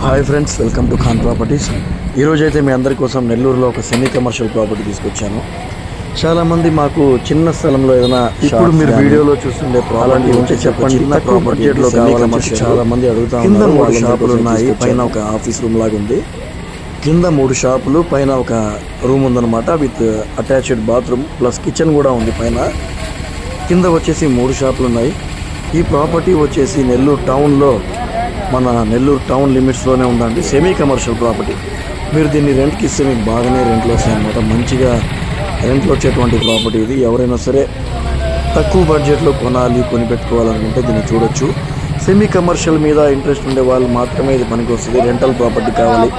Hi friends, welcome to Khan properties. ఈరోజైతే మీ అందరి కోసం నెల్లూరులో ఒక సెమీ కమర్షియల్ ప్రాపర్టీ తీసుకొచ్చాను. చాలామంది మాకు చిన్న స్థలంలో ఏదైనా ఇప్పుడు మీరు వీడియోలో చూస్తుండే ప్రాపర్టీ ఉంటే చెప్పండి, తక్కువ బడ్జెట్లో కావాలని చాలామంది అడుగుతా ఉన్నారు. 3 షాపులు ఉన్నాయి, పైన ఒక ఆఫీస్ రూమ్ లాగా ఉంది. కింద 3 షాపులు, పైన ఒక రూమ్ ఉందన్నమాట, with attached bathroom plus kitchen కూడా ఉంది పైన. కింద వచ్చేసి 3 షాపులు ఉన్నాయి. ఈ ప్రాపర్టీ వచ్చేసి నెల్లూరు టౌన్లో, మన నెల్లూరు టౌన్ లిమిట్స్లోనే ఉందండి. Semi commercial property. మీరు దీన్ని రెంట్కి ఇస్తే మీకు బాగానే రెంట్లు వస్తాయన్నమాట. మంచిగా రెంట్లు వచ్చేటువంటి ప్రాపర్టీ ఇది. ఎవరైనా సరే తక్కువ బడ్జెట్లో కొని పెట్టుకోవాలనుకుంటే దీన్ని చూడొచ్చు. సెమీ కమర్షియల్ మీద ఇంట్రెస్ట్ ఉండే వాళ్ళు మాత్రమే ఇది పనికి వస్తుంది. రెంటల్ ప్రాపర్టీ కావాలి,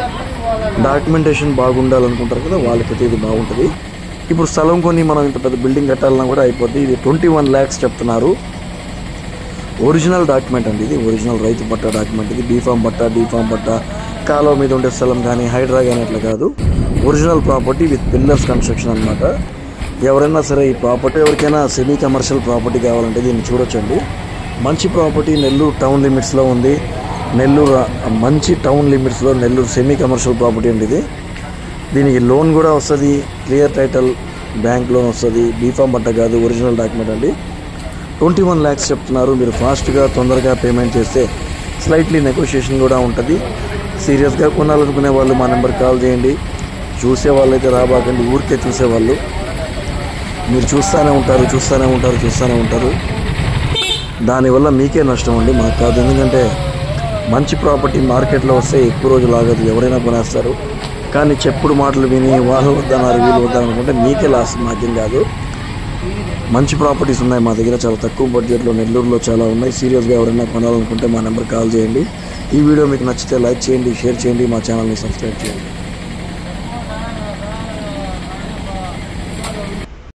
డాక్యుమెంటేషన్ బాగుండాలనుకుంటారు కదా, వాళ్ళకైతే ఇది బాగుంటుంది. ఇప్పుడు స్థలం కొని మనం ఇంత పెద్ద బిల్డింగ్ కట్టాలన్నా కూడా అయిపోద్ది. ఇది 21 lakhs చెప్తున్నారు. ఒరిజినల్ డాక్యుమెంట్ అండి ఇది, ఒరిజినల్ రైతు పట్టా డాక్యుమెంట్ ఇది. డీఫామ్ పట్టా, కాలువ మీద ఉండే స్థలం కానీ, హైడ్రా కానీ అట్లా కాదు. Original property with pillars construction అనమాట. ఎవరైనా సరే ఈ ప్రాపర్టీ, ఎవరికైనా సెమీ కమర్షియల్ ప్రాపర్టీ కావాలంటే దీన్ని చూడొచ్చండి. మంచి ప్రాపర్టీ నెల్లూరు టౌన్ లిమిట్స్లో ఉంది. నెల్లూరు మంచి టౌన్ లిమిట్స్లో నెల్లూరు సెమీ కమర్షియల్ ప్రాపర్టీ అండి ఇది. దీనికి లోన్ కూడా వస్తుంది, క్లియర్ టైటిల్ బ్యాంక్ లోన్ వస్తుంది. డీఫామ్ పట్టా కాదు, ఒరిజినల్ డాక్యుమెంట్ అండి. 21 lakhs చెప్తున్నారు. మీరు ఫాస్ట్గా తొందరగా పేమెంట్ చేస్తే స్లైట్లీ నెగోషియేషన్ కూడా ఉంటుంది. సీరియస్గా కొనాలనుకునే వాళ్ళు మా నెంబర్కి కాల్ చేయండి. చూసే వాళ్ళైతే రాబాకండి, ఊరికే చూసేవాళ్ళు. మీరు చూస్తూనే ఉంటారు. దానివల్ల మీకే నష్టం అండి, మాకు కాదు. ఎందుకంటే మంచి ప్రాపర్టీ మార్కెట్లో వస్తే ఎక్కువ రోజులు ఆగదు, ఎవరైనా కొనేస్తారు. కానీ చెప్పుడు మాటలు విని వాళ్ళు వద్దన్నారు వీళ్ళు వద్దనుకుంటే మీకే లాస్, మాకేం కాదు. మంచి ప్రాపర్టీస్ ఉన్నాయి మా దగ్గర, చాలా తక్కువ బడ్జెట్లో నెల్లూరులో చాలా ఉన్నాయి. సీరియస్గా ఎవరైనా కొనాలనుకుంటే మా నెంబర్ కాల్ చేయండి. ఈ వీడియో మీకు నచ్చితే లైక్ చేయండి, షేర్ చేయండి, మా ఛానల్ని సబ్స్క్రైబ్ చేయండి.